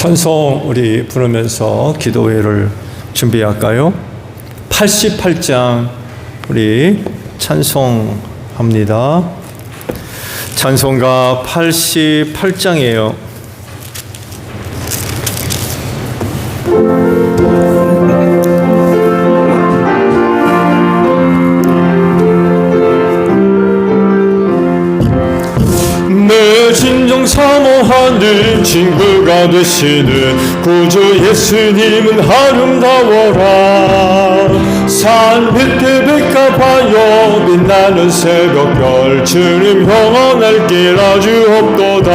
찬송 우리 부르면서 기도회를 준비할까요? 88장 우리 찬송합니다. 찬송가 88장이에요. 내 진정 사모하는 친구가 되시는 구주 예수님은 아름다워라. 산 밑에 백합하여 빛나는 새벽별 주님 영원할 길 아주 없도다.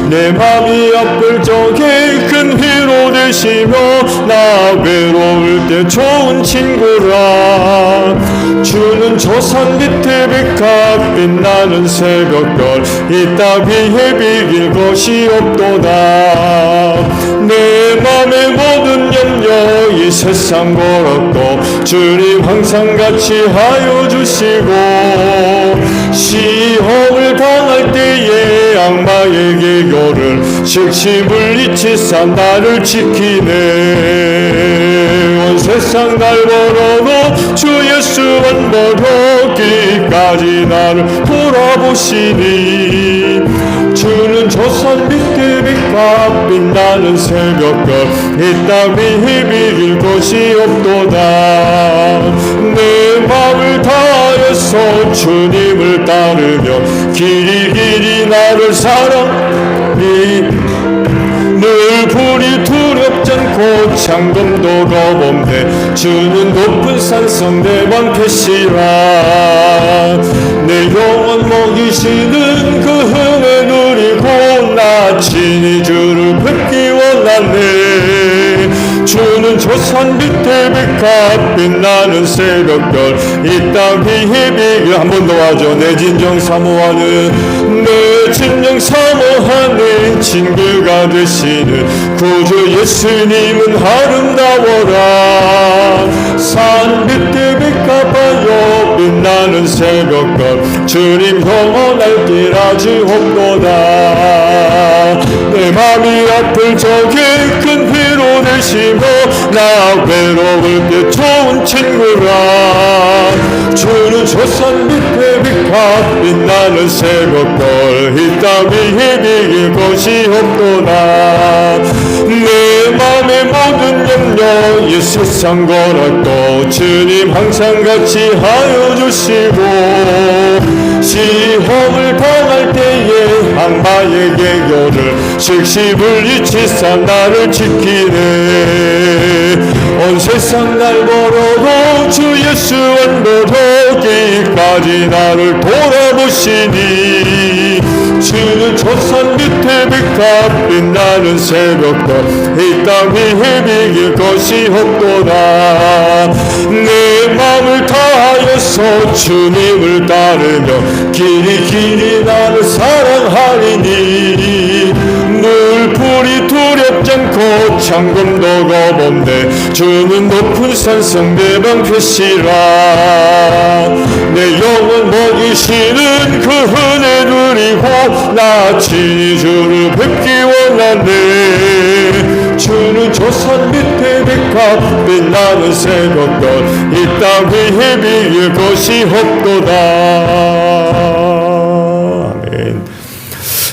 내 맘이 아플 적에 큰 위로 되시며 나 외로울 때 좋은 친구라. 주는 저 산 밑에 백합 빛나는 새벽별 이 따위에 비길 것이 없도다. 내 맘의 모든 염려 이 세상 걸었고 주님 항상 같이 하여 주시고 시험을 당할 때에 악마의 계교를 즉시 물리치사 나를 지키네. 온 세상 날 벌어도 주 예수만 벌어기까지 나를 돌아보시니 주는 저 산 밑에 빛과 빛나는 새벽별 이 땅에 비길 것이 없도다. 내 마음을 다해서 주님을 따르며 길이 나를 사랑이 늘 불이 두렵지 않고 창검도 겁없네. 주는 높은 산성 내 방패시라. 내 영혼 먹이시는 그 은혜 누리고 나 친히 주를 뵙기 원하네. 주는 저 산 밑에 백합 빛나는 새벽별 이 땅 위에 비길 한 번 더 하죠. 내 진정 사모하는 내 진정 사모하는 친구가 되시는 구주 예수님은 아름다워라. 산 밑에 백합하여 빛나는 새벽별 주님 영원할 길 아주 없도다. 내 맘이 아플 적에 큰 위로 되시며 나 외로울 때 좋은 친구라. 주는 저 산 밑에 백합 빛나는 새벽별 이 땅 위에 비길 것이 없도다. 내 맘의 모든 염려 이 세상 걸었고 주님 항상 같이 하여 주시고 시험을 당할 때에 악마의 계교를 즉시 물리치사 나를 지키네. 온 세상 날 벌어도 주 예수 언보러기까지 나를 돌아보시니 주는 저 산 밑에 백합 빛나는 새벽별 이 땅 위에 비길 것이 없도다. 내 맘을 다하여서 주님을 따르며 길이 나를 사랑하리니 늘 불이 두렵지 않고 창검도 겁없네. 주는 높은 산성 내 방패시라. 내 영혼 먹이시는 그 은혜 누리고 나 친히 주를 뵙기 원하네. 주는 저 산 밑에 백합 빛나는 새벽별 이 땅 위에 비길 것이 없도다. 아멘.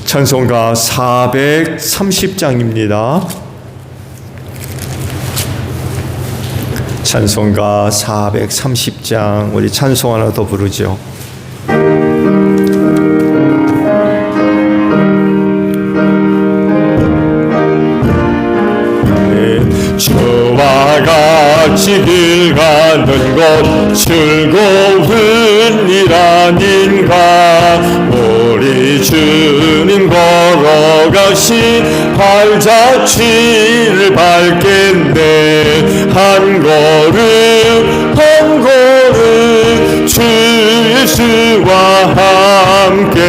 찬송가 430장입니다. 찬송가 430장 우리 찬송 하나 더 부르죠. 주와 같이 길 가는 것 즐거운 일 아닌가. 우리 주님 걸어가신 발자취를 밟겠네. 한 걸음 주 예수와 함께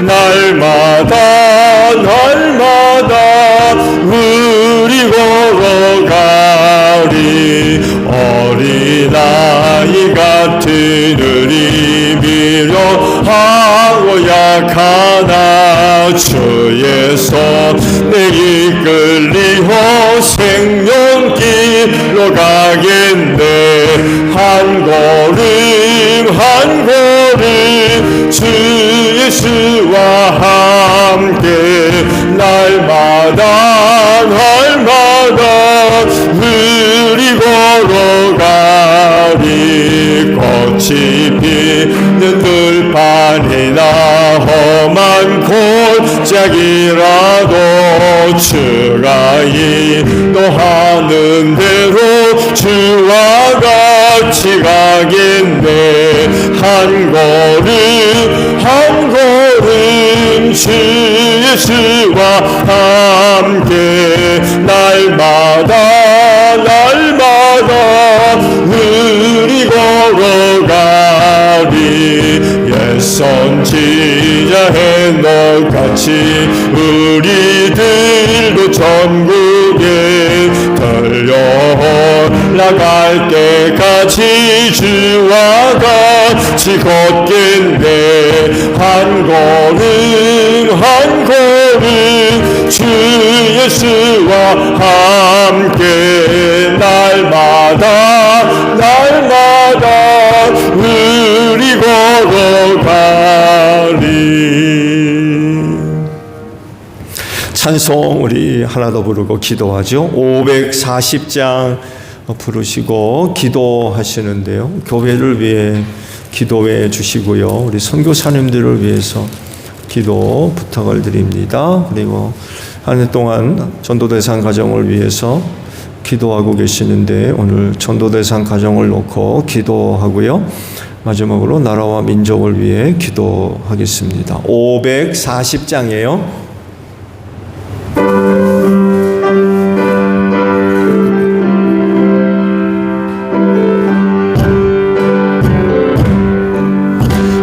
날마다 우리 걸어가리. 어린아이 같은 우리 미련 하고 약하나 주의 손에 이끌리어 생명길로 가겠네. 한 걸음 한 걸음 주 예수와 함께 날마다 우리 걸어가리. 꽃이 피는 들판이나 험한 골짜기라도 주가 인도하는 대로 주와 같이 가겠네. 한 걸음 주 예수와 함께 날마다 우리 걸어가리. 옛선지자 해널같이 우리들도 전국에 들려나갈 때까지 주와 같이 걷겠네. 한 걸음 주 예수와 함께 날마다 우리 걸어가리. 찬송 우리 하나 더 부르고 기도하죠. 540장 부르시고 기도하시는데요. 교회를 위해 기도해 주시고요. 우리 선교사님들을 위해서 기도 부탁을 드립니다. 그리고 한 해 동안 전도대상 가정을 위해서 기도하고 계시는데 오늘 전도대상 가정을 놓고 기도하고요. 마지막으로 나라와 민족을 위해 기도하겠습니다. 540장이에요.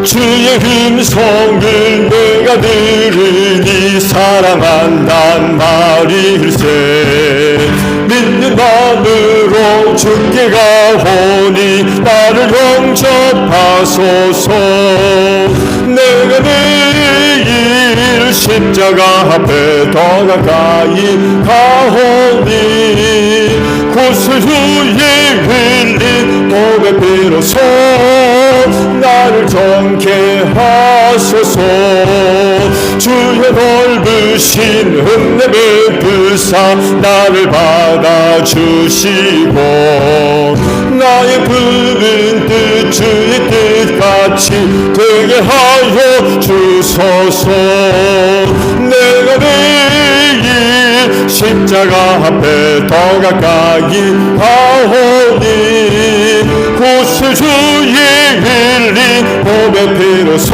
주의 음성을 내가 들으니 사랑한단 말일세. 믿는 마음으로 주께 가오니 나를 영접하소서. 내가 매일 십자가 앞에 더 가까이 가오니 구수주의 흘린 몸의 피로써 나를 정케 하소서. 주의 넓으신 은혜 베푸사 나를 받아주시고 나의 부른 뜻 주의 뜻같이 되게 하여 주소서. 내가 매일 십자가 앞에 더 가까이 가오니 구수주의 흘린 몸의 피로써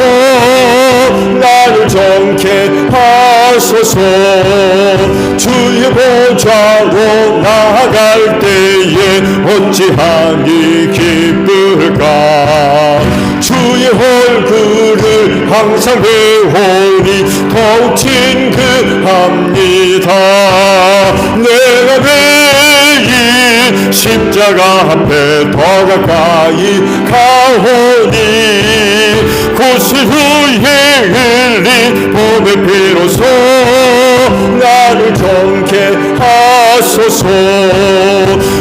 나를 정케 하소서. 주의 보좌로 나아갈 때에 어찌하니 기쁠까. 주의 얼굴을 항상 배우니 더욱 친근합니다. 내가 매일 십자가 앞에 더 가까이 가오니 구수주의 흘린 몸의 피로써 나를 정케 하소서.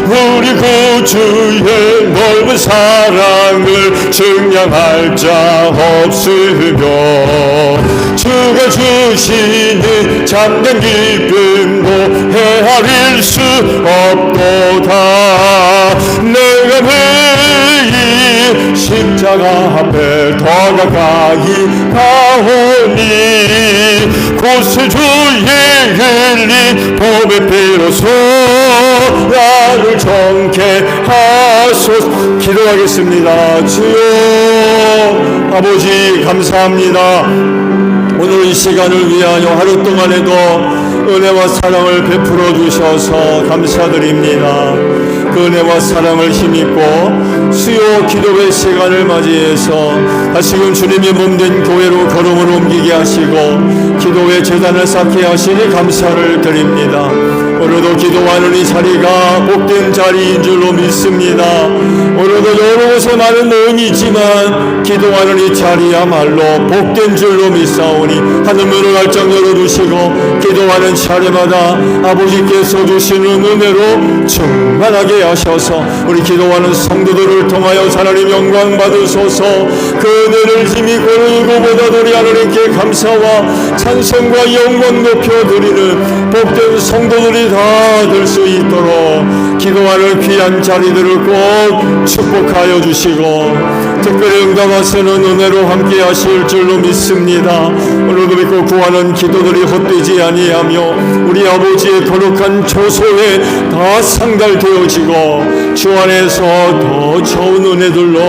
우리 구주의 넓은 사랑을 증량할 자 없으며 주가 주시는 참된 기쁨도 헤아릴 수 없도다. 내가 매일 십자가 앞에 더 가까이 가오니 구수주의 흘린 몸의 피로써 나를 정케 하소서. 기도하겠습니다. 주여 아버지 감사합니다. 오늘 이 시간을 위하여 하루 동안에도 은혜와 사랑을 베풀어 주셔서 감사드립니다. 그 은혜와 사랑을 힘입고 수요 기도회 시간을 맞이해서 다시금 주님의 몸된 교회로 걸음을 옮기게 하시고 기도회 재단을 쌓게 하시니 감사를 드립니다. 오늘도 기도하는 이 자리가 복된 자리인 줄로 믿습니다. 오늘도 여러 곳에 많은 모임이 있지만 기도하는 이 자리야말로 복된 줄로 믿사오니 하늘 문을 활짝 열어주시고 기도하는 차례마다 아버지께서 주시는 은혜로 충만하게 하셔서 우리 기도하는 성도들을 통하여 하나님 영광 받으소서. 그 은혜를 힘이 고르고보다 우리 하나님께 감사와 찬송과 영광 높여드리는 복된 성도들이 다 될 수 있도록 기도하는 귀한 자리들을 꼭 축복하여 주시고 특별히 응답하시는 은혜로 함께 하실 줄로 믿습니다. 오늘도 믿고 구하는 기도들이 헛되지 아니하며 우리 아버지의 거룩한 조소에 다 상달되어지고 주 안에서 더 좋은 은혜들로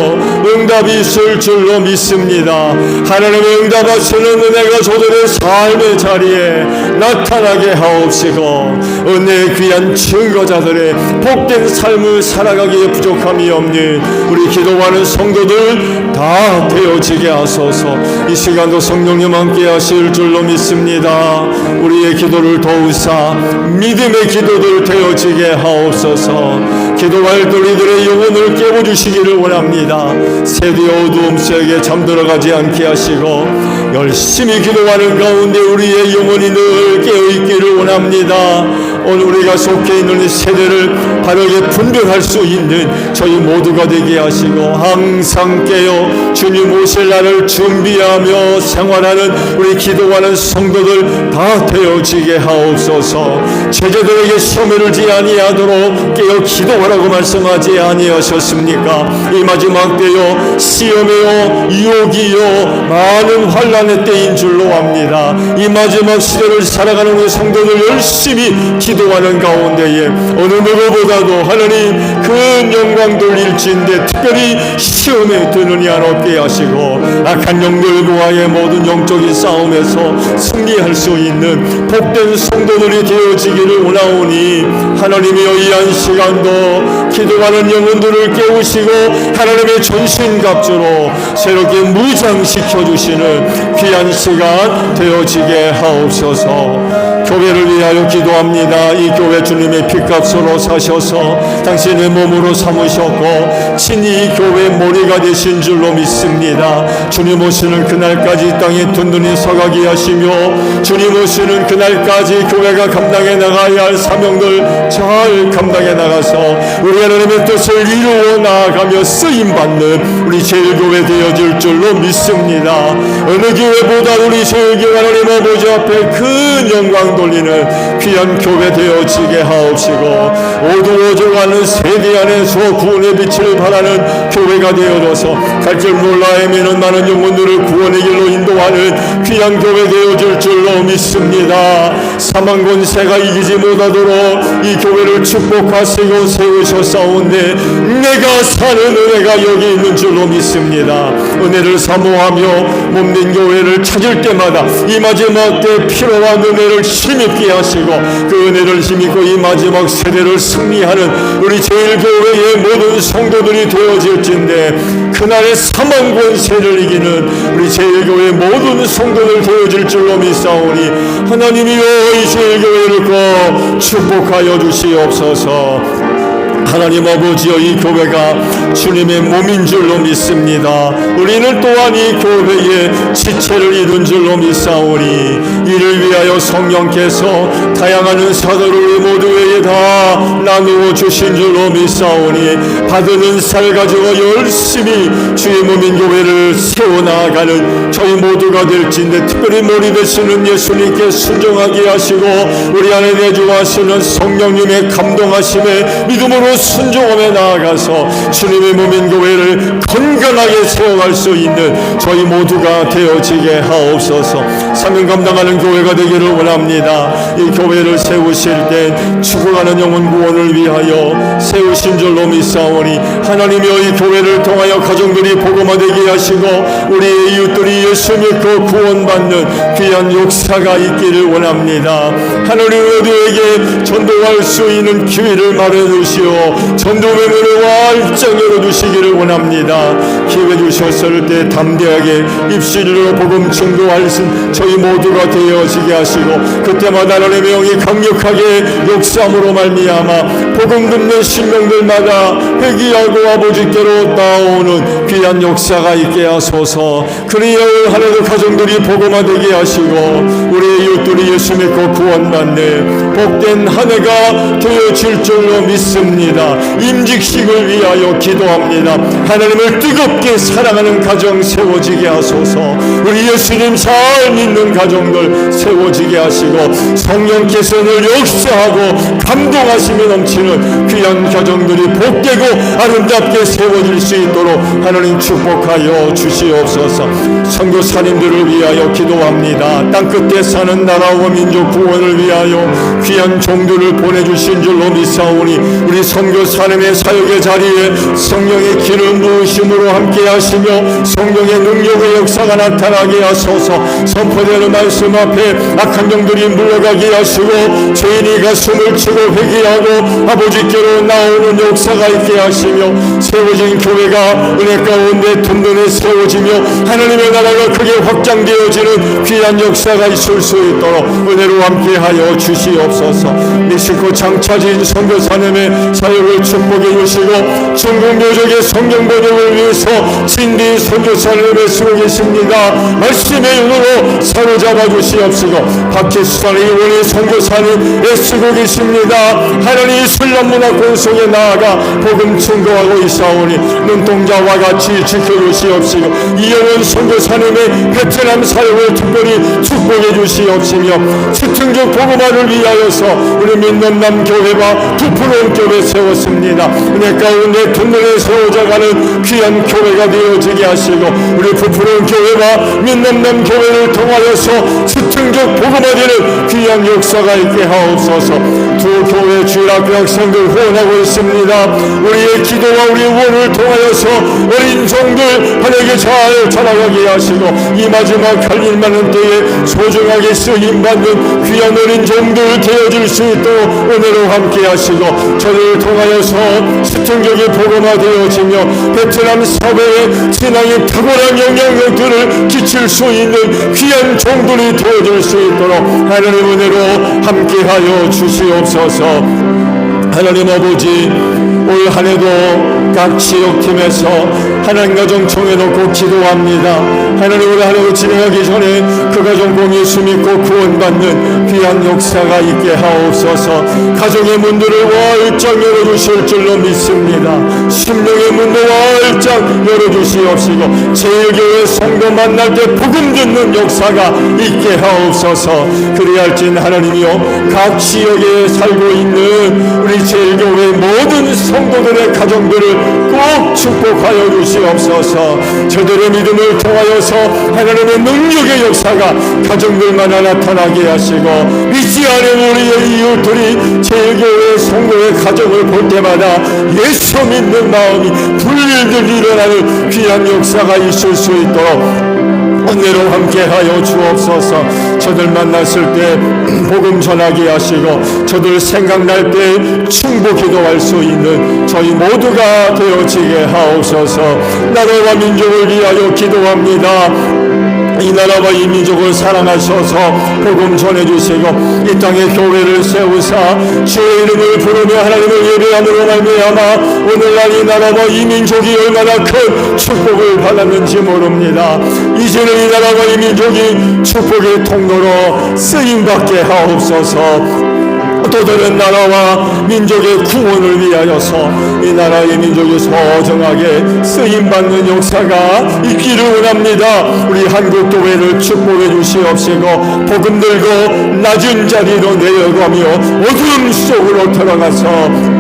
응답이 있을 줄로 믿습니다. 하나님의 응답하시는 은혜가 저들의 삶의 자리에 나타나게 하옵시고 은혜의 귀한 증거자들의 복된 삶을 살아가기에 부족함이 없는 우리 기도하는 성도들 다 되어지게 하소서. 이 시간도 성령님 함께 하실 줄로 믿습니다. 우리의 기도를 도우사 믿음의 기도들 되어지게 하옵소서. 기도할 우리들의 영혼을 깨워주시기를 원합니다. 세대의 어두움 속에 잠들어가지 않게 하시고 열심히 기도하는 가운데 우리의 영혼이 늘 깨어있기를 원합니다. 오늘 우리가 속해 있는 이 세대를 바르게 분별할 수 있는 저희 모두가 되게 하시고 항상 깨어 주님 오실 날을 준비하며 생활하는 우리 기도하는 성도들 다 되어지게 하옵소서. 제자들에게 시험을 들지 아니하도록 깨어 기도하라고 말씀하지 아니하셨습니까? 이 마지막 때요 시험에요 유혹이요 많은 환난의 때인 줄로 압니다. 이 마지막 시대를 살아가는 우리 성도들 열심히 기도하는 가운데에 어느 누구보다도 하나님 큰 영광 돌릴진데 특별히 시험에 드느니 안 없게 하시고 악한 영들과의 모든 영적인 싸움에서 승리할 수 있는 복된 성도들이 되어지기를 원하오니 하나님이여 이 한 시간도 기도하는 영혼들을 깨우시고 하나님의 전신갑주로 새롭게 무장시켜 주시는 귀한 시간 되어지게 하옵소서. 교회를 위하여 기도합니다. 이 교회 주님의 피값으로 사셔서 당신의 몸으로 삼으셨고 친히 이 교회의 머리가 되신 줄로 믿습니다. 주님 오시는 그날까지 땅에 든든히 서가게 하시며 주님 오시는 그날까지 교회가 감당해 나가야 할 사명들 잘 감당해 나가서 우리 하나님의 뜻을 이루어 나아가며 쓰임받는 우리 제일교회 되어질 줄로 믿습니다. 어느 교회보다 우리 제일교회 하나님 아버지 앞에 큰 영광 돌리는 귀한 교회 되어지게 하옵시고 어두워져가는 세대 안에서 구원의 빛을 발하는 교회가 되어져서 갈 줄 몰라 헤매는 많은 영혼들을 구원의 길로 인도하는 귀한 교회 되어질 줄로 믿습니다. 사망 권세가 이기지 못하도록 이 교회를 축복하시고 세우셨사온데 내가 사는 은혜가 여기 있는 줄로 믿습니다. 은혜를 사모하며 몸된 교회를 찾을 때마다 이 마지막 때 필요한 은혜를 힘입게 하시고 그 은혜를 힘입고 이 마지막 세대를 승리하는 우리 제일교회의 모든 성도들이 되어질진데 그날의 사망 권세를 이기는 우리 제일교회의 모든 성도들 되어질 줄로 믿사오니 하나님이여 이 제일교회를 꼭 축복하여 주시옵소서. 하나님 아버지여 이 교회가 주님의 몸인 줄로 믿습니다. 우리는 또한 이 교회의 지체를 이룬 줄로 믿사오니 이를 위하여 성령께서 다양한 은사들을 우리 모두에게 다 나누어 주신 줄로 믿사오니 받은 은사를 가지고 열심히 주의 몸인 교회를 세워나가는 저희 모두가 될진데 특별히 머리 되시는 예수님께 순종하게 하시고 우리 안에 내주하시는 성령님의 감동하심에 믿음으로 순종하며 나아가서 주님의 몸인 교회를 건강하게 세워갈 수 있는 저희 모두가 되어지게 하옵소서. 사명 감당하는 교회가 되기를 원합니다. 이 교회를 세우실 때 죽어가는 영혼 구원을 위하여 세우신 줄로 믿사오니 하나님이여 이 교회를 통하여 가정들이 복음화되게 하시고 우리의 이웃들이 예수 믿고 구원받는 귀한 역사가 있기를 원합니다. 하나님 우리에게 전도할 수 있는 기회를 마련해 주시오. 하시고 전도의 문을 활짝 열어주시기를 원합니다. 기회 주셨을 때 담대하게 입술로 복음 증거할 저희 모두가 되어지게 하시고 그때마다 하나님의 영이 강력하게 역사함으로 말미암아 복음 듣는 신명들마다 회개하고 아버지께로 나오는 귀한 역사가 있게 하소서. 그리하여 하나님의 가정들이 복음화되게 하시고 우리의 이웃들이 예수 믿고 구원받는 복된 한 해가 되어질 줄로 믿습니다. 임직식을 위하여 기도합니다. 하나님을 뜨겁게 사랑하는 가정 세워지게 하소서. 우리 예수님 잘 믿는 가정들 세워지게 하시고 성령께서 늘 역사하고 감동하심이 넘치는 귀한 가정들이 복되고 아름답게 세워질 수 있도록 하나님 축복하여 주시옵소서. 선교사님들을 위하여 기도합니다. 땅끝에 사는 나라와 민족 구원을 위하여 귀한 종들을 보내주신 줄로 믿사오니 우리 선교사님의 사역의 자리에 성령의 기름 부으심으로 함께 하시며 성령의 능력의 역사가 나타나게 하소서. 선포되는 말씀 앞에 악한 영들이 물러가게 하시고 죄인이 가슴을 치고 회개하고 아버지께로 나오는 역사가 있게 하시며 세워진 교회가 은혜 가운데 든든히 세워지며 하나님의 나라가 크게 확장되어지는 귀한 역사가 있을 수 있도록 은혜로 함께하여 주시옵소서. 멕시코 장차진 선교사님의 사역을 축복해 주시고 중국 묘족의 성경 번역을 위해서 진리 선교사님을 쓰고 계십니다. 말씀의 윤으로 사로잡아 주시옵시고 박혜수사님 이원희 선교사님 애쓰고 계십니다. 하나님 이슬람 문화 공성에 나아가 복음 증거하고 있사오니 눈동자와 같이 지켜주시옵시고 이영원 선교사님의 베트남 사역을 특별히 축복해 주시옵시며 치팅족 복음화를 위하여서 우리 민남남 교회와 부풀은 교회 세웠습니다. 은혜 가운데 든든히 세워져가는 귀한 교회가 되어지게 하시고 우리 부풀은 교회와 민남남 교회를 통하여서 치팅족 복음화되는 귀한 역사가 있게 하옵소서. 두 교회 주일학교 학생들 후원하고 있습니다. 우리의 기도와 우리의 후원을 통하여서 어린 종들 하나님께 잘 자라가게 하시고 이 마지막 할 일 많은 때에 소중하게 쓰임받는 귀한 어린 종들 되어질 수 있도록 은혜로 함께 하시고 저를 통하여서 시청적이 복음화되어지며 베트남 사회에 신앙의 탁월한 영향력들을 끼칠 수 있는 귀한 종들이 되어질 수 있도록 하나님 은혜로 함께하여 주시옵소서. 하나님 아버지 올 한해도 각 지역팀에서 하나님 가정 정해놓고 기도합니다. 하나님 우리 하나님 진행하기 전에 그 가정 공의 예수 믿고 구원받는 귀한 역사가 있게 하옵소서. 가정의 문들을 활짝 열어주실 줄로 믿습니다. 심령의 문도 활짝 열어주시옵시고 제일교회 성도 만날 때 복음 듣는 역사가 있게 하옵소서. 그리할진 하나님이여 각 지역에 살고 있는 우리 제일교회 모든 성도들의 가정들을 꼭 축복하여 주시옵소서. 저들의 믿음을 통하여서 하나님의 능력의 역사가 가정들마다 나타나게 하시고 믿지 않은 우리의 이웃들이 제일교회 성도의 가정을 볼 때마다 예수 믿는 마음이 불일들 일어나는 귀한 역사가 있을 수 있도록 은혜로 함께하여 주옵소서. 저들 만났을 때 복음 전하게 하시고 저들 생각날 때 충고 기도할 수 있는 저희 모두가 되어지게 하옵소서. 나라와 민족을 위하여 기도합니다. 이 나라와 이 민족을 사랑하셔서 복음 전해주시고 이 땅에 교회를 세우사 주의 이름을 부르며 하나님을 예배함으로 말미암아 오늘날 이 나라와 이 민족이 얼마나 큰 축복을 받았는지 모릅니다. 이제는 이 나라와 이 민족이 축복의 통로로 쓰임받게 하옵소서. 또 다른 나라와 민족의 구원을 위하여서 이 나라의 민족이 소중하게 쓰임받는 역사가 있기를 원합니다. 우리 한국교회를 축복해 주시옵시고 복음 들고 낮은 자리로 내려가며 어둠 속으로 들어가서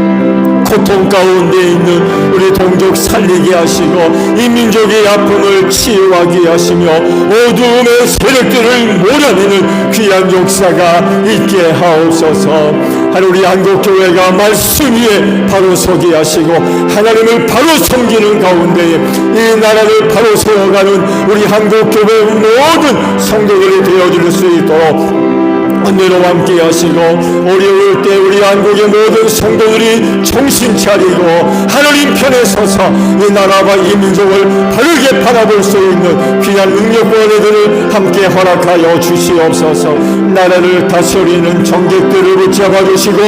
고통 가운데 있는 우리 동족 살리게 하시고 이 민족의 아픔을 치유하게 하시며 어두움의 세력들을 몰아내는 귀한 역사가 있게 하옵소서. 우리 한국교회가 말씀 위에 바로 서게 하시고 하나님을 바로 섬기는 가운데 이 나라를 바로 세워가는 우리 한국교회 모든 성도들이 되어줄 수 있도록 은혜로 함께 하시고 어려울 때 우리 한국의 모든 성도들이 정신 차리고 하나님 편에 서서 이 나라와 이 민족을 바르게 바라볼 수 있는 귀한 능력과 은혜들을 함께 허락하여 주시옵소서. 나라를 다스리는 정객들을 붙잡아 주시고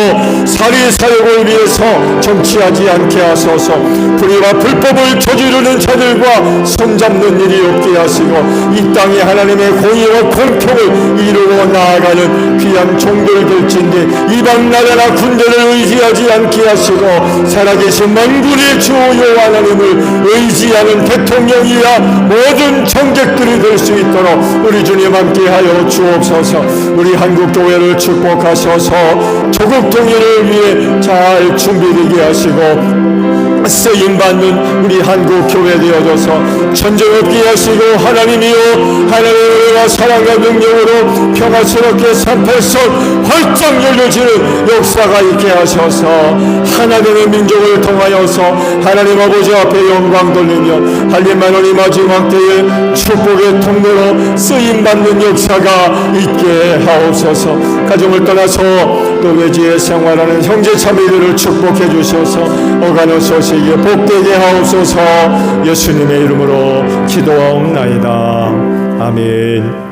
사리사욕을 위해서 정치하지 않게 하소서. 불의와 불법을 저지르는 자들과 손잡는 일이 없게 하시고 이 땅에 하나님의 공의와 공평을 이루어 나아가는 귀한 종들 될진데 이방 나라나 군대를 의지하지 않게 하시고 살아계신 만군의 주 여호와 하나님을 의지하는 대통령이야 모든 정객들이 될 수 있도록 우리 주님 함께하여 주옵소서. 우리 한국교회를 축복하셔서 조국 통일을 위해 잘 준비되게 하시고 쓰임받는 우리 한국교회 되어져서 전쟁 없게 하시고 하나님이여 하나님의 은혜와 사랑과 능력으로 평화스럽게 38선 활짝 열려지는 역사가 있게 하셔서 하나님의 민족을 통하여서 하나님 아버지 앞에 영광 돌리며 한림만원이 마지막 때에 축복의 통로로 쓰임받는 역사가 있게 하옵소서. 가정을 떠나서 또 외지에 생활하는 형제 자매들을 축복해 주셔서 오가는 소식에 복되게 하옵소서. 예수님의 이름으로 기도하옵나이다. 아멘.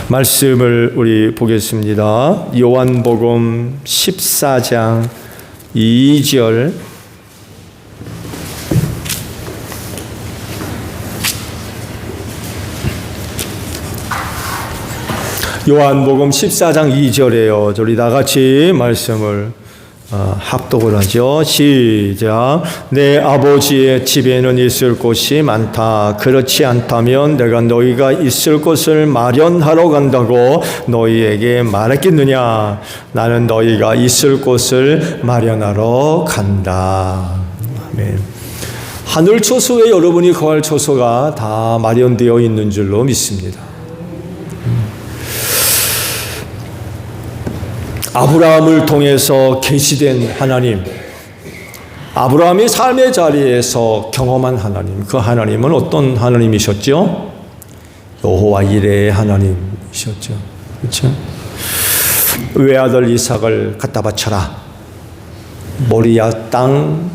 말씀을 우리 보겠습니다. 요한복음 14장 2절 요한복음 14장 2절에요. 우리 다같이 말씀을 합독을 하죠. 시작. 내 아버지의 집에는 있을 곳이 많다. 그렇지 않다면 내가 너희가 있을 곳을 마련하러 간다고 너희에게 말했겠느냐. 나는 너희가 있을 곳을 마련하러 간다. 아멘. 하늘 초소에 여러분이 거할 초소가 다 마련되어 있는 줄로 믿습니다. 아브라함을 통해서 계시된 하나님, 아브라함이 삶의 자리에서 경험한 하나님, 그 하나님은 어떤 하나님이셨죠? 여호와 이레의 하나님이셨죠. 그렇죠? 외아들 이삭을 갖다 바쳐라. 모리아 땅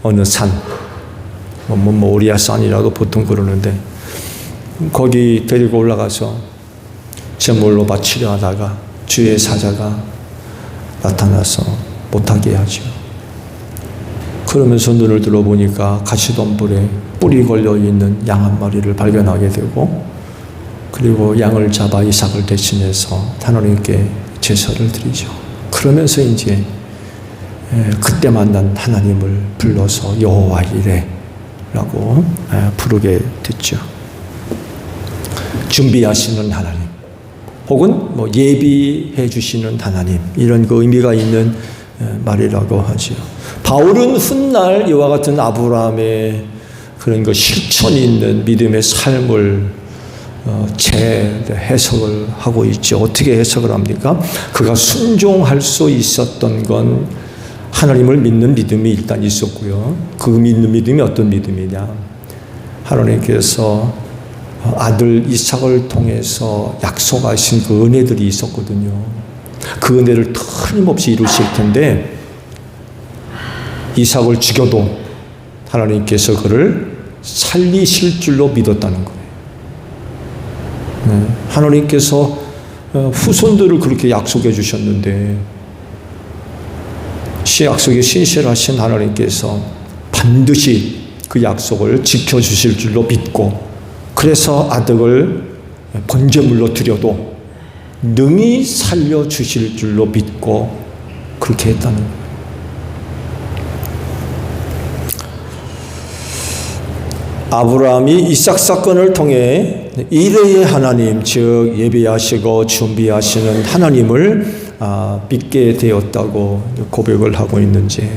어느 산, 모리아 산이라고 보통 그러는데 거기 데리고 올라가서 제물로 바치려 하다가 주의 사자가 나타나서 못하게 하죠. 그러면서 눈을 들어보니까 가시덤불에 뿔이 걸려있는 양 한 마리를 발견하게 되고 그리고 양을 잡아 이삭을 대신해서 하나님께 제사를 드리죠. 그러면서 이제 그때 만난 하나님을 불러서 여호와 이레라고 부르게 됐죠. 준비하시는 하나님 혹은 예비해 주시는 하나님, 이런 그 의미가 있는 말이라고 하죠. 바울은 훗날 이와 같은 아브라함의 그런 그 실천이 있는 믿음의 삶을 재해석을 하고 있죠. 어떻게 해석을 합니까? 그가 순종할 수 있었던 건 하나님을 믿는 믿음이 일단 있었고요. 그 믿는 믿음이 어떤 믿음이냐? 하나님께서 아들 이삭을 통해서 약속하신 그 은혜들이 있었거든요. 그 은혜를 틀림없이 이루실 텐데 이삭을 죽여도 하나님께서 그를 살리실 줄로 믿었다는 거예요. 하나님께서 후손들을 그렇게 약속해 주셨는데 약속에 신실하신 하나님께서 반드시 그 약속을 지켜주실 줄로 믿고 그래서 아들을 번제물로 드려도 능히 살려주실 줄로 믿고 그렇게 했다는 거예요. 아브라함이 이삭 사건을 통해 이레의 하나님, 즉 예비하시고 준비하시는 하나님을 믿게 되었다고 고백을 하고 있는지,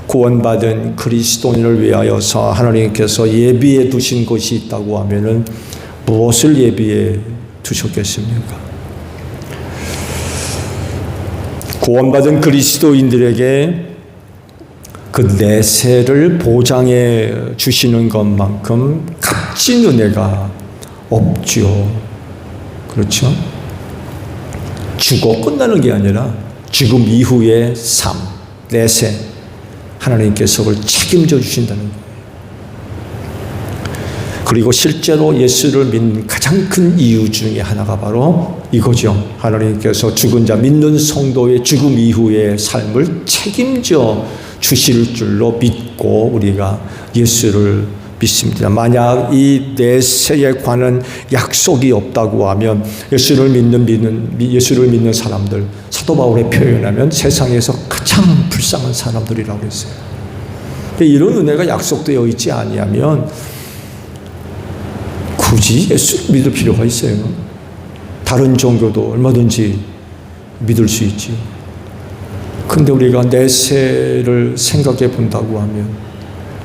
구원받은 그리스도인을 위하여서 하나님께서 예비해 두신 것이 있다고 하면은 무엇을 예비해 두셨겠습니까? 구원받은 그리스도인들에게 그 내세를 보장해 주시는 것만큼 값진 은혜가 없죠. 그렇죠? 죽어 끝나는 게 아니라 죽음 이후의 삶, 내세, 하나님께서 그걸 책임져 주신다는 거예요. 그리고 실제로 예수를 믿는 가장 큰 이유 중에 하나가 바로 이거죠. 하나님께서 죽은 자 믿는 성도의 죽음 이후의 삶을 책임져 주실 줄로 믿고 우리가 예수를 믿습니다. 만약 이 내세에 관한 약속이 없다고 하면 예수를 믿는 사람들, 사도 바울의 표현하면 세상에서 가장 불쌍한 사람들이라고 했어요. 이런 은혜가 약속되어 있지 아니하면 굳이 예수를 믿을 필요가 있어요. 다른 종교도 얼마든지 믿을 수 있지. 근데 우리가 내세를 생각해 본다고 하면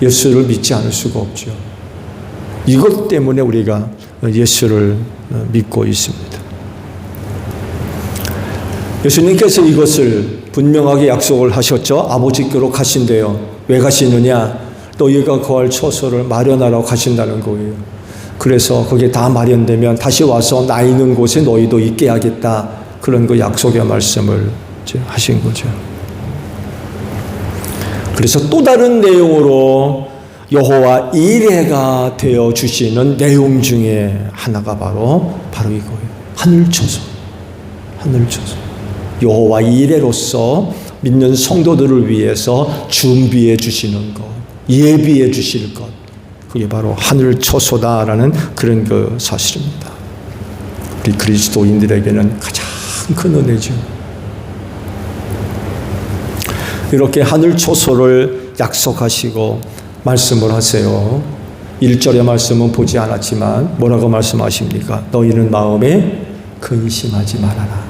예수를 믿지 않을 수가 없죠. 이것 때문에 우리가 예수를 믿고 있습니다. 예수님께서 이것을 분명하게 약속을 하셨죠. 아버지께로 가신대요. 왜 가시느냐? 너희가 거할 처소를 마련하러 가신다는 거예요. 그래서 그게 다 마련되면 다시 와서 나 있는 곳에 너희도 있게 하겠다. 그런 그 약속의 말씀을 하신 거죠. 그래서 또 다른 내용으로 여호와 이레가 되어 주시는 내용 중에 하나가 바로 이거예요. 하늘초소. 여호와 이레로서 믿는 성도들을 위해서 준비해 주시는 것, 예비해 주실 것. 그게 바로 하늘초소다라는 그런 그 사실입니다. 우리 그리스도인들에게는 가장 큰 은혜죠. 이렇게 하늘초소를 약속하시고 말씀을 하세요. 1절의 말씀은 보지 않았지만 뭐라고 말씀하십니까? 너희는 마음에 근심하지 말아라.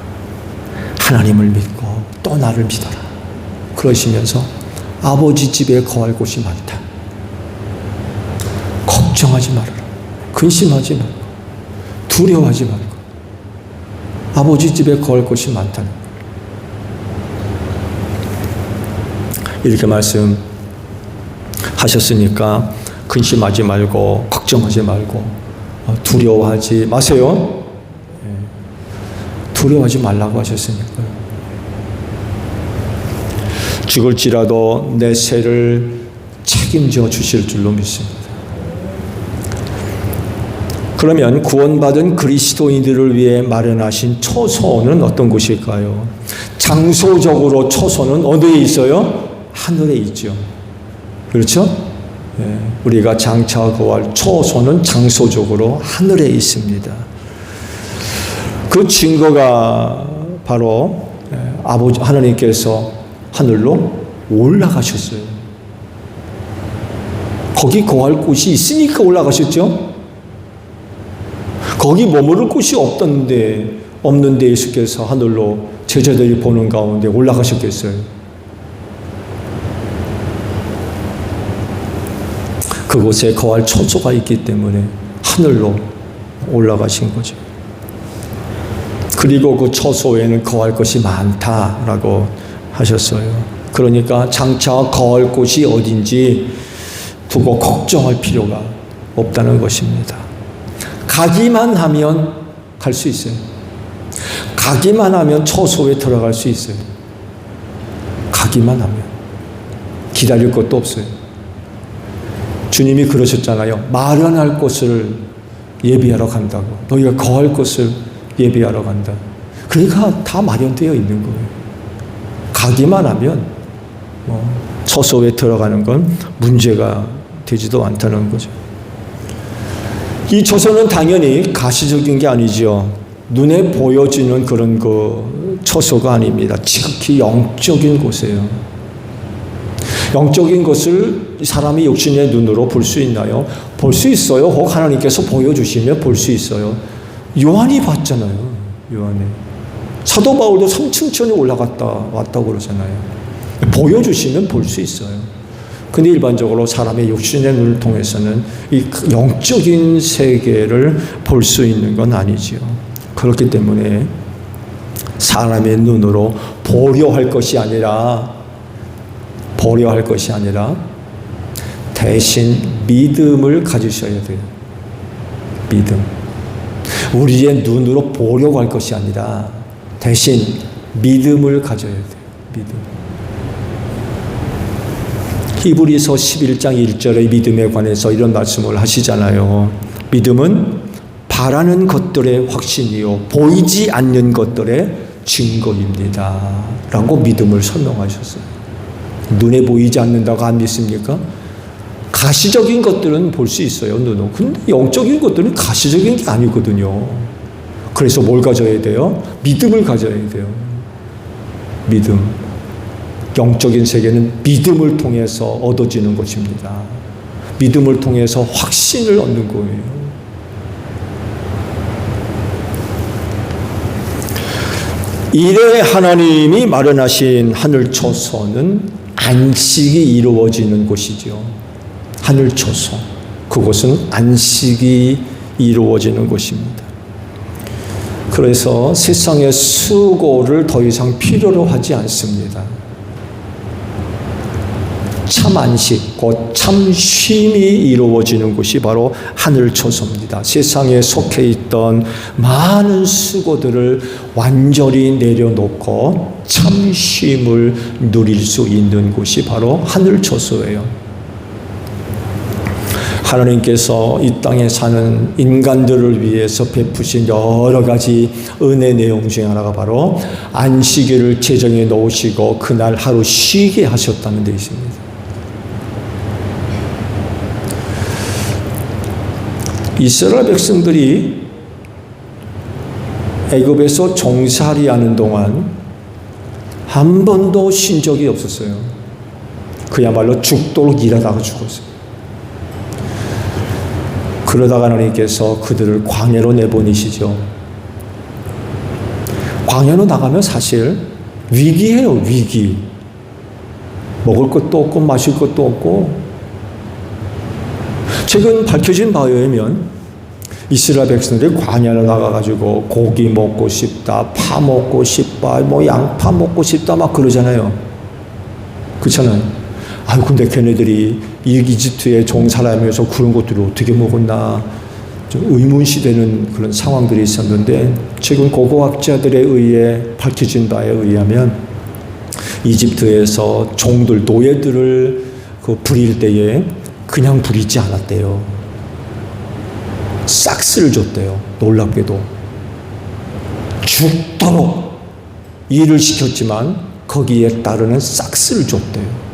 하나님을 믿고 또 나를 믿어라. 그러시면서 아버지 집에 거할 곳이 많다. 걱정하지 말아라. 근심하지 말고 두려워하지 말고 아버지 집에 거할 곳이 많다는 거예요. 이렇게 말씀하셨으니까 근심하지 말고 걱정하지 말고 두려워하지 마세요. 두려워하지 말라고 하셨으니까요. 죽을지라도 내 세를 책임져 주실 줄로 믿습니다. 그러면 구원받은 그리스도인들을 위해 마련하신 초소는 어떤 곳일까요? 장소적으로 초소는 어디에 있어요? 하늘에 있죠. 그렇죠? 우리가 장차 거할 초소는 장소적으로 하늘에 있습니다. 그 증거가 바로 아버지 하나님께서 하늘로 올라가셨어요. 거기 거할 곳이 있으니까 올라가셨죠. 거기 머무를 곳이 없는데 예수께서 하늘로 제자들이 보는 가운데 올라가셨겠어요. 그곳에 거할 초소가 있기 때문에 하늘로 올라가신 거죠. 그리고 그 초소에는 거할 것이 많다라고 하셨어요. 그러니까 장차 거할 곳이 어딘지 두고 걱정할 필요가 없다는 것입니다. 가기만 하면 갈 수 있어요. 가기만 하면 초소에 들어갈 수 있어요. 가기만 하면. 기다릴 것도 없어요. 주님이 그러셨잖아요. 마련할 곳을 예비하러 간다고. 너희가 거할 곳을 예비하러 간다. 그러니까 다 마련되어 있는 거예요. 가기만 하면 초소에 들어가는 건 문제가 되지도 않다는 거죠. 이 초소는 당연히 가시적인 게 아니죠. 눈에 보여지는 그런 그 초소가 아닙니다. 지극히 영적인 곳이에요. 영적인 것을 사람이 육신의 눈으로 볼 수 있나요? 볼 수 있어요. 혹 하나님께서 보여주시면 볼 수 있어요. 요한이 봤잖아요. 요한이. 사도 바울도 3층천에 왔다고 그러잖아요. 보여주시면 볼 수 있어요. 근데 일반적으로 사람의 육신의 눈을 통해서는 이 영적인 세계를 볼 수 있는 건 아니지요. 그렇기 때문에 사람의 눈으로 보려 할 것이 아니라 대신 믿음을 가지셔야 돼요. 믿음. 우리의 눈으로 보려고 할 것이 아니라 대신 믿음을 가져야 돼요. 믿음. 히브리서 11장 1절의 믿음에 관해서 이런 말씀을 하시잖아요. 믿음은 바라는 것들의 확신이요 보이지 않는 것들의 증거입니다. 라고 믿음을 설명하셨어요. 눈에 보이지 않는다고 안 믿습니까? 가시적인 것들은 볼 수 있어요, 눈으로. 근데 영적인 것들은 가시적인 게 아니거든요. 그래서 뭘 가져야 돼요? 믿음을 가져야 돼요. 믿음. 영적인 세계는 믿음을 통해서 얻어지는 것입니다. 믿음을 통해서 확신을 얻는 거예요. 이래 하나님이 마련하신 하늘 초소는 안식이 이루어지는 곳이죠. 하늘 초소. 그곳은 안식이 이루어지는 곳입니다. 그래서 세상의 수고를 더 이상 필요로 하지 않습니다. 참 안식, 곧 참 쉼이 이루어지는 곳이 바로 하늘 초소입니다. 세상에 속해 있던 많은 수고들을 완전히 내려놓고 참 쉼을 누릴 수 있는 곳이 바로 하늘 초소예요. 하나님께서 이 땅에 사는 인간들을 위해서 베푸신 여러 가지 은혜 내용 중에 하나가 바로 안식일을 제정해 놓으시고 그날 하루 쉬게 하셨다는 데 있습니다. 이스라엘 백성들이 애굽에서 종살이하는 동안 한 번도 쉰 적이 없었어요. 그야말로 죽도록 일하다가 죽었어요. 그러다가 하나님께서 그들을 광야로 내보내시죠. 광야로 나가면 사실 위기예요, 위기. 먹을 것도 없고 마실 것도 없고. 최근 밝혀진 바에 의하면 이스라엘 백성들이 광야로 나가가지고 고기 먹고 싶다, 파 먹고 싶다, 뭐 양파 먹고 싶다 막 그러잖아요. 그렇잖아요. 아유, 근데 걔네들이 이집트에 종살이하면서 그런 것들을 어떻게 먹었나 좀 의문시되는 그런 상황들이 있었는데 최근 고고학자들에 의해 밝혀진 바에 의하면 이집트에서 종들, 노예들을 부릴 때에 그냥 부리지 않았대요. 싹스를 줬대요. 놀랍게도. 죽도록 일을 시켰지만 거기에 따르는 싹스를 줬대요.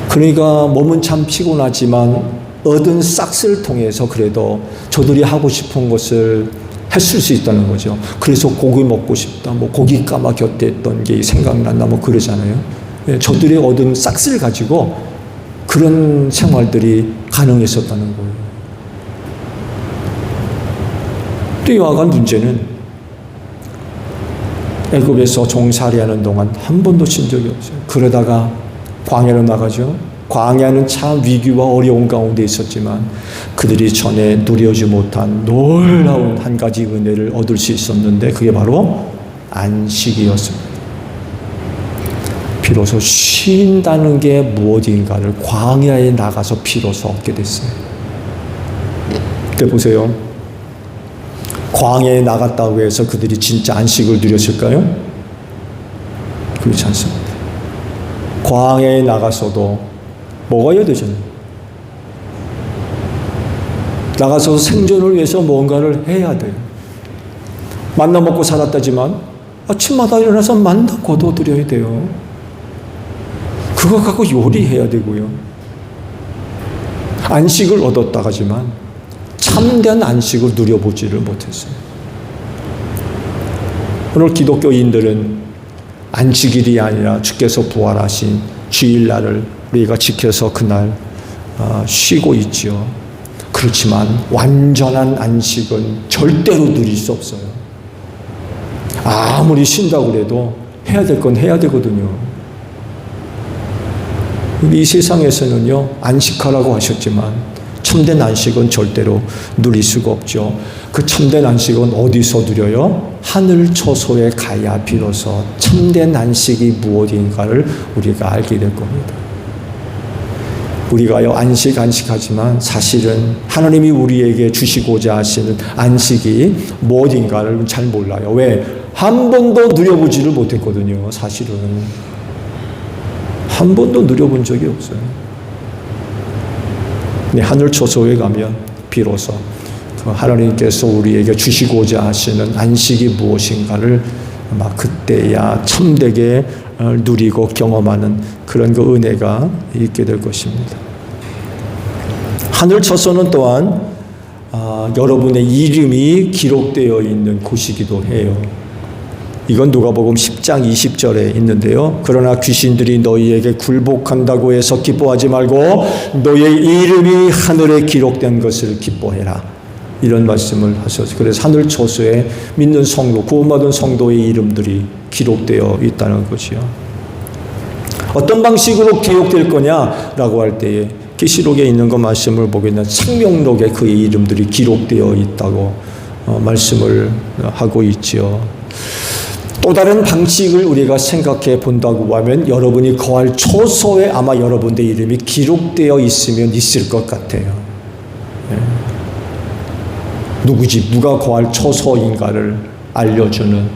그러니까 몸은 참 피곤하지만 얻은 싹스를 통해서 그래도 저들이 하고 싶은 것을 했을 수 있다는 거죠. 그래서 고기 먹고 싶다, 뭐 고기 까마 곁에 있던 게 생각난다, 뭐 그러잖아요. 저들의 얻은 싹스를 가지고 그런 생활들이 가능했었다는 거예요. 또 이와 같은 문제는 애굽에서 종살이하는 동안 한 번도 쉰 적이 없어요. 그러다가 광야로 나가죠. 광야는 참 위기와 어려운 가운데 있었지만 그들이 전에 누려지 못한 놀라운 한 가지 은혜를 얻을 수 있었는데 그게 바로 안식이었습니다. 비로소 쉰다는 게 무엇인가를 광야에 나가서 비로소 얻게 됐어요. 근데 보세요. 광야에 나갔다고 해서 그들이 진짜 안식을 누렸을까요? 그렇지 않습니다. 광야에 나가서도 먹어야 되잖아요. 나가서 생존을 위해서 뭔가를 해야 돼요. 만나 먹고 살았다지만 아침마다 일어나서 만나 거둬들여야 돼요. 그거 갖고 요리해야 되고요. 안식을 얻었다가지만 참된 안식을 누려보지를 못했어요. 오늘 기독교인들은 안식일이 아니라 주께서 부활하신 주일날을 우리가 지켜서 그날 쉬고 있죠. 그렇지만 완전한 안식은 절대로 누릴 수 없어요. 아무리 쉰다고 해도 해야 될 건 해야 되거든요. 이 세상에서는요, 안식하라고 하셨지만 참된 안식은 절대로 누릴 수가 없죠. 그 참된 안식은 어디서 누려요? 하늘 초소에 가야 비로소 참된 안식이 무엇인가를 우리가 알게 될 겁니다. 우리가요 안식하지만 사실은 하나님이 우리에게 주시고자 하시는 안식이 무엇인가를 잘 몰라요. 왜? 한 번도 누려보지를 못했거든요. 사실은 한 번도 누려본 적이 없어요. 근데 하늘 초소에 가면 비로소 하나님께서 우리에게 주시고자 하시는 안식이 무엇인가를 아마 그때야 참되게 누리고 경험하는 그런 그 은혜가 있게 될 것입니다. 하늘 처소는 또한 여러분의 이름이 기록되어 있는 곳이기도 해요. 이건 누가복음 10장 20절에 있는데요. 그러나 귀신들이 너희에게 굴복한다고 해서 기뻐하지 말고 너희의 이름이 하늘에 기록된 것을 기뻐해라. 이런 말씀을 하셨어요. 그래서 하늘 초소에 믿는 성도, 구원받은 성도의 이름들이 기록되어 있다는 것이요. 어떤 방식으로 기록될 거냐라고 할 때에 계시록에 있는 그 말씀을 보게 되면 생명록에 그의 이름들이 기록되어 있다고 말씀을 하고 있지요. 또 다른 방식을 우리가 생각해 본다고 하면 여러분이 거할 초소에 아마 여러분의 이름이 기록되어 있으면 있을 것 같아요. 누구 집, 누가 거할 초소인가를 알려주는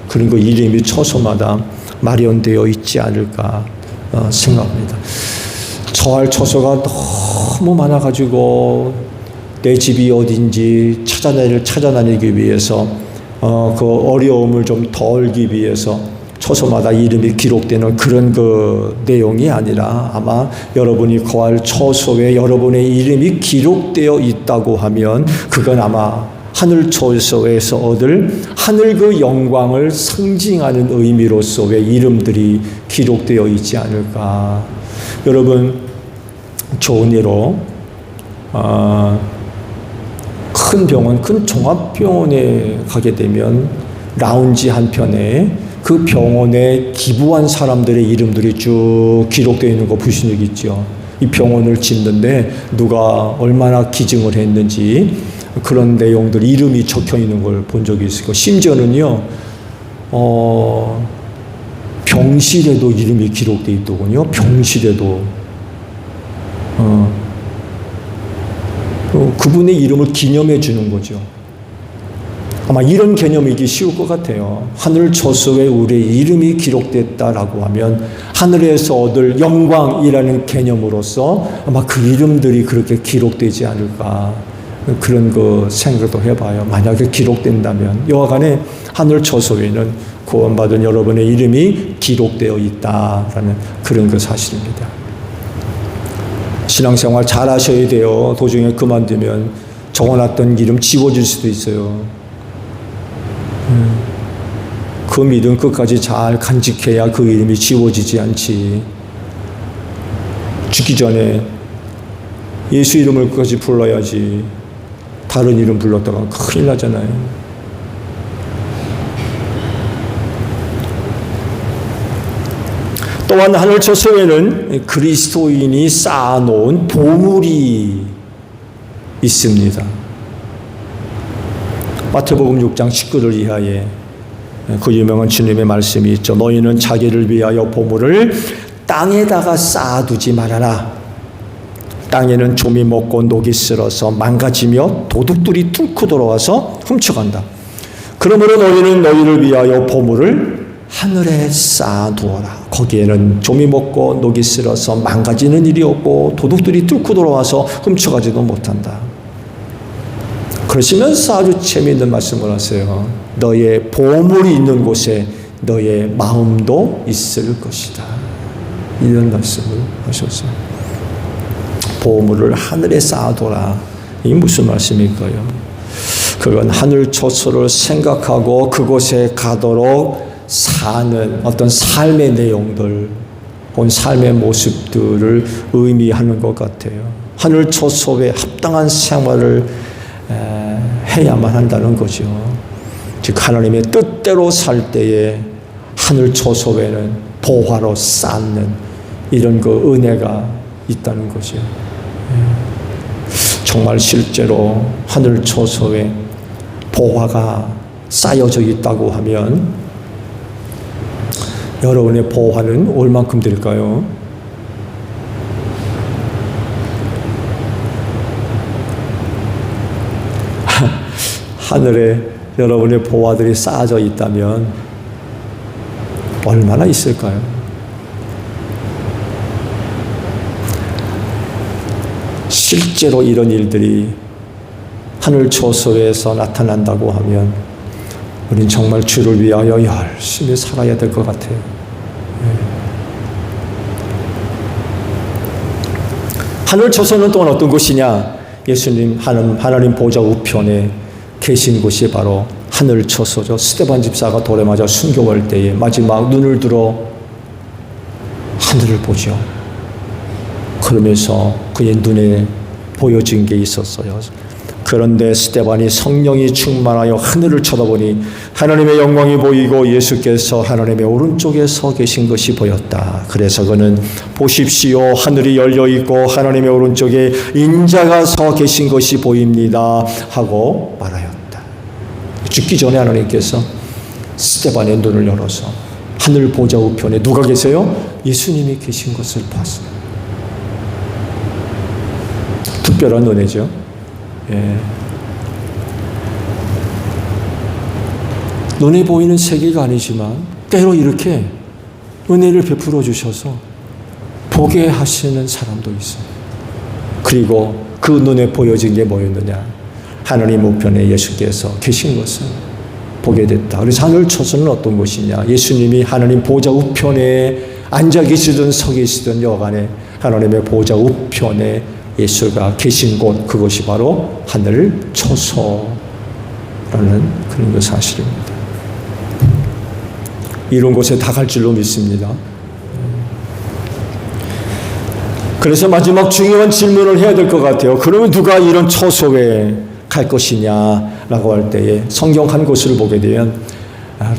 그런 그 이름이 초소마다 마련되어 있지 않을까 생각합니다. 거할 초소가 너무 많아가지고 내 집이 어딘지 찾아다니기 위해서 그 어려움을 좀 덜기 위해서 초소마다 이름이 기록되는 그런 그 내용이 아니라 아마 여러분이 거할 초소에 여러분의 이름이 기록되어 있다고 하면 그건 아마 하늘 초소에서 얻을 하늘 그 영광을 상징하는 의미로서의 이름들이 기록되어 있지 않을까. 여러분 좋은 예로 큰 병원, 큰 종합병원에 가게 되면 라운지 한편에 그 병원에 기부한 사람들의 이름들이 쭉 기록되어 있는 거 보신 적 있죠. 이 병원을 짓는데 누가 얼마나 기증을 했는지 그런 내용들 이름이 적혀 있는 걸 본 적이 있고 심지어는요 병실에도 이름이 기록되어 있더군요. 병실에도 그분의 이름을 기념해 주는 거죠. 아마 이런 개념이기 쉬울 것 같아요. 하늘 초소에 우리의 이름이 기록됐다라고 하면 하늘에서 얻을 영광이라는 개념으로서 아마 그 이름들이 그렇게 기록되지 않을까 그런 그 생각도 해봐요. 만약에 기록된다면 여하간에 하늘 초소에는 구원받은 여러분의 이름이 기록되어 있다라는 그런 그 사실입니다. 신앙생활 잘 하셔야 돼요. 도중에 그만두면 적어놨던 이름 지워질 수도 있어요. 그 믿음 끝까지 잘 간직해야 그 이름이 지워지지 않지. 죽기 전에 예수 이름을 끝까지 불러야지. 다른 이름 불렀다가 큰일 나잖아요. 또한 하늘 초소에는 그리스도인이 쌓아놓은 보물이 있습니다. 마태복음 6장 19절 이하에 그 유명한 주님의 말씀이 있죠. 너희는 자기를 위하여 보물을 땅에다가 쌓아두지 말아라. 땅에는 좀이 먹고 녹이 쓸어서 망가지며 도둑들이 뚫고 들어와서 훔쳐간다. 그러므로 너희는 너희를 위하여 보물을 하늘에 쌓아두어라. 거기에는 좀이 먹고 녹이 쓸어서 망가지는 일이 없고 도둑들이 뚫고 들어와서 훔쳐가지도 못한다. 그러시면서 아주 재미있는 말씀을 하세요. 너의 보물이 있는 곳에 너의 마음도 있을 것이다. 이런 말씀을 하셨어요. 보물을 하늘에 쌓아둬라. 이 무슨 말씀일까요? 그건 하늘 초소를 생각하고 그곳에 가도록 사는 어떤 삶의 내용들, 본 삶의 모습들을 의미하는 것 같아요. 하늘 초소에 합당한 생활을 해야만 한다는 거죠. 즉 하나님의 뜻대로 살 때에 하늘 초소에는 보화로 쌓는 이런 그 은혜가 있다는 거죠. 정말 실제로 하늘 초소에 보화가 쌓여져 있다고 하면 여러분의 보화는 얼만큼 될까요? 하늘에 여러분의 보화들이 쌓아져 있다면 얼마나 있을까요? 실제로 이런 일들이 하늘 초소에서 나타난다고 하면 우린 정말 주를 위하여 열심히 살아야 될 것 같아요. 하늘 초소는 또한 어떤 곳이냐? 예수님 하나님 보좌 우편에 계신 곳이 바로 하늘 초소죠. 스데반 집사가 돌에 맞아 순교할 때에 마지막 눈을 들어 하늘을 보죠. 그러면서 그의 눈에 보여진 게 있었어요. 그런데 스데반이 성령이 충만하여 하늘을 쳐다보니 하나님의 영광이 보이고 예수께서 하나님의 오른쪽에 서 계신 것이 보였다. 그래서 그는 보십시오, 하늘이 열려 있고 하나님의 오른쪽에 인자가 서 계신 것이 보입니다 하고 말하였다. 죽기 전에 하나님께서 스데반의 눈을 열어서 하늘 보좌 우편에 누가 계세요? 예수님이 계신 것을 봤어요. 특별한 은혜죠. 예. 눈에 보이는 세계가 아니지만 때로 이렇게 은혜를 베풀어 주셔서 보게 하시는 사람도 있어요. 그리고 그 눈에 보여진 게 뭐였느냐? 하나님 우편에 예수께서 계신 것을 보게 됐다. 그래서 하늘 초소는 어떤 곳이냐? 예수님이 하나님 보좌 우편에 앉아 계시든 서 계시든 여간에 하나님의 보좌 우편에 예수가 계신 곳, 그것이 바로 하늘 초소라는 그런 그 사실입니다. 이런 곳에 다 갈 줄로 믿습니다. 그래서 마지막 중요한 질문을 해야 될 것 같아요. 그러면 누가 이런 초소에 갈 것이냐라고 할 때에 성경 한 곳을 보게 되면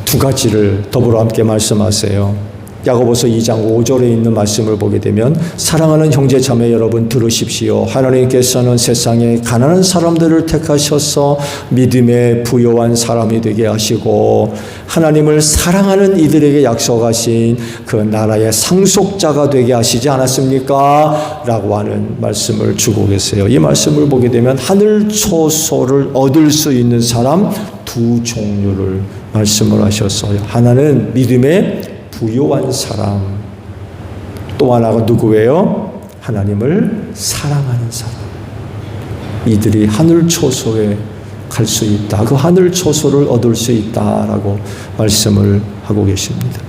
두 가지를 더불어 함께 말씀하세요. 야고보서 2장 5절에 있는 말씀을 보게 되면 사랑하는 형제 자매 여러분 들으십시오. 하나님께서는 세상에 가난한 사람들을 택하셔서 믿음에 부요한 사람이 되게 하시고 하나님을 사랑하는 이들에게 약속하신 그 나라의 상속자가 되게 하시지 않았습니까? 라고 하는 말씀을 주고 계세요. 이 말씀을 보게 되면 하늘 초소를 얻을 수 있는 사람 두 종류를 말씀을 하셨어요. 하나는 믿음에 부요한 사람, 또 하나가 누구예요? 하나님을 사랑하는 사람. 이들이 하늘 초소에 갈 수 있다. 그 하늘 초소를 얻을 수 있다라고 말씀을 하고 계십니다.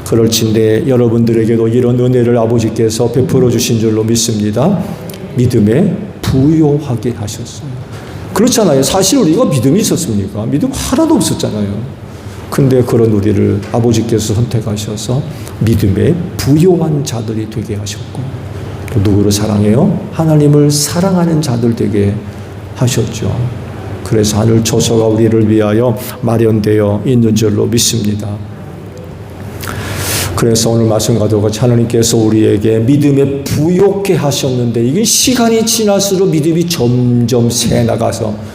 그럴진데 여러분들에게도 이런 은혜를 아버지께서 베풀어 주신 줄로 믿습니다. 믿음에 부요하게 하셨어요. 그렇잖아요. 사실 우리가 믿음이 있었습니까? 믿음 하나도 없었잖아요. 근데 그런 우리를 아버지께서 선택하셔서 믿음에 부요한 자들이 되게 하셨고 또 누구를 사랑해요? 하나님을 사랑하는 자들 되게 하셨죠. 그래서 하늘 초소가 우리를 위하여 마련되어 있는 줄로 믿습니다. 그래서 오늘 말씀과도 같이 하나님께서 우리에게 믿음에 부요케 하셨는데 이게 시간이 지날수록 믿음이 점점 새 나가서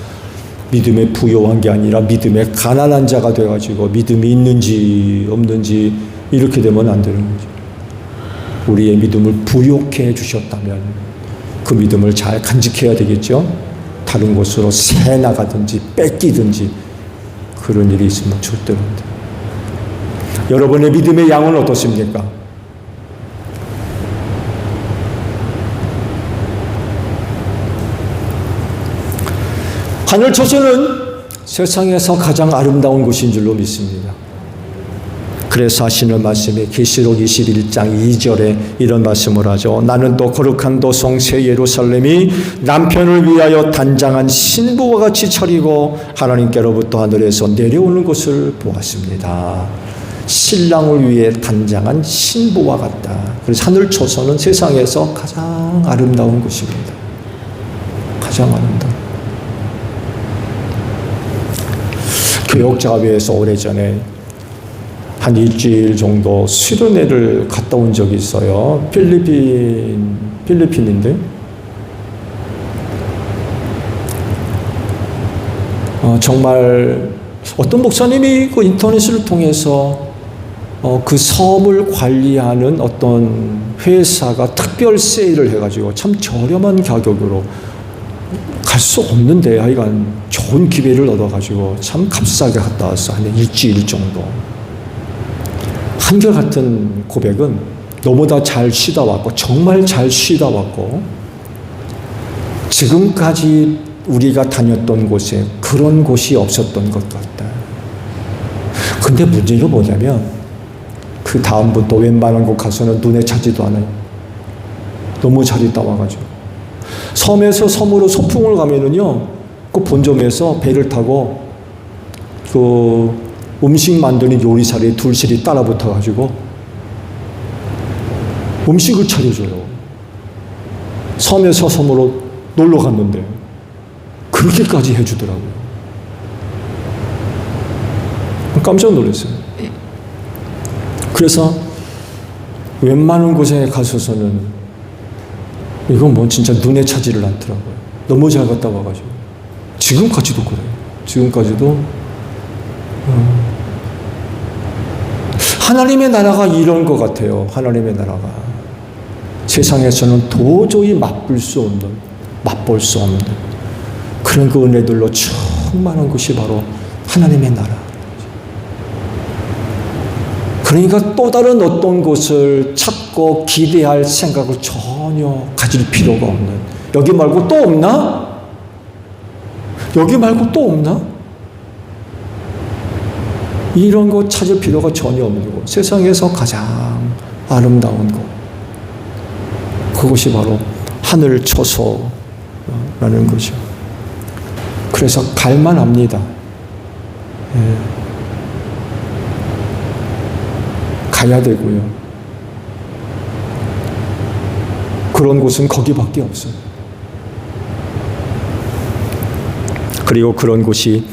믿음에 부요한 게 아니라 믿음에 가난한 자가 돼가지고 믿음이 있는지 없는지 이렇게 되면 안 되는 거죠. 우리의 믿음을 부요케 해주셨다면 그 믿음을 잘 간직해야 되겠죠. 다른 곳으로 새 나가든지 뺏기든지 그런 일이 있으면 절대로 안 돼요. 여러분의 믿음의 양은 어떻습니까? 하늘 초소는 세상에서 가장 아름다운 곳인 줄로 믿습니다. 그래서 하시는 말씀이 계시록 21장 2절에 이런 말씀을 하죠. 나는 또 거룩한 도성 새 예루살렘이 남편을 위하여 단장한 신부와 같이 차리고 하나님께로부터 하늘에서 내려오는 것을 보았습니다. 신랑을 위해 단장한 신부와 같다. 그래서 하늘 초소는 세상에서 가장 아름다운 곳입니다. 가장 아름다운. 교역자회에서 오래전에 한 일주일 정도 수련회를 갔다 온 적이 있어요. 필리핀인데 정말 어떤 목사님이 그 인터넷을 통해서 그 섬을 관리하는 어떤 회사가 특별 세일을 해가지고 참 저렴한 가격으로 갈 수 없는데 하여간 좋은 기회를 얻어가지고 참 값싸게 갔다 왔어. 한 일주일 정도. 한결같은 고백은 너무나 잘 쉬다 왔고, 정말 잘 쉬다 왔고, 지금까지 우리가 다녔던 곳에 그런 곳이 없었던 것 같다. 근데 문제는 뭐냐면 그 다음부터 웬만한 곳 가서는 눈에 차지도 않아요. 너무 잘 있다 와가지고. 섬에서 섬으로 소풍을 가면은요, 그 본점에서 배를 타고 그 음식 만드는 요리사의 둘실이 따라 붙어가지고 음식을 차려줘요. 섬에서 섬으로 놀러 갔는데 그렇게까지 해주더라고요. 깜짝 놀랐어요. 그래서 웬만한 곳에 가서서는 이건 뭐 진짜 눈에 차지를 않더라고요. 너무 잘 갔다 와가지고. 지금까지도 그래요. 지금까지도 하나님의 나라가 이런 것 같아요. 하나님의 나라가 세상에서는 도저히 맛볼 수 없는 그런 그 은혜들로 충만한 것이 바로 하나님의 나라. 그러니까 또 다른 어떤 곳을 찾고 기대할 생각을 전혀 가질 필요가 없는, 여기 말고 또 없나? 여기 말고 또 없나? 이런 거 찾을 필요가 전혀 없는 곳. 세상에서 가장 아름다운 곳. 그것이 바로 하늘 초소라는 거죠. 그래서 갈만합니다. 예. 가야 되고요. 그런 곳은 거기밖에 없어요. 그리고 그런 곳이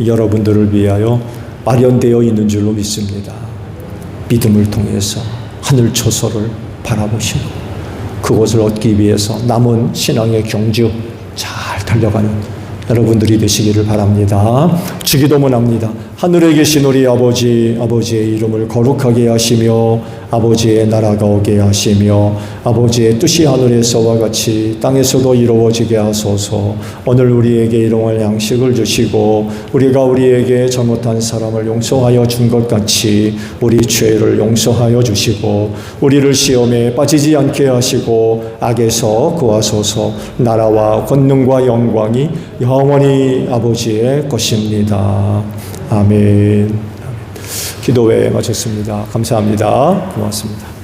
여러분들을 위하여 마련되어 있는 줄로 믿습니다. 믿음을 통해서 하늘 초소를 바라보시고 그것을 얻기 위해서 남은 신앙의 경주 잘 달려가는 여러분들이 되시기를 바랍니다. 주기도문합니다. 하늘에 계신 우리 아버지, 아버지의 이름을 거룩하게 하시며 아버지의 나라가 오게 하시며 아버지의 뜻이 하늘에서와 같이 땅에서도 이루어지게 하소서. 오늘 우리에게 일용할 양식을 주시고 우리가 우리에게 잘못한 사람을 용서하여 준 것 같이 우리 죄를 용서하여 주시고 우리를 시험에 빠지지 않게 하시고 악에서 구하소서. 나라와 권능과 영광이 영원히 아버지의 것입니다. 아멘. 기도회 마쳤습니다. 감사합니다. 고맙습니다.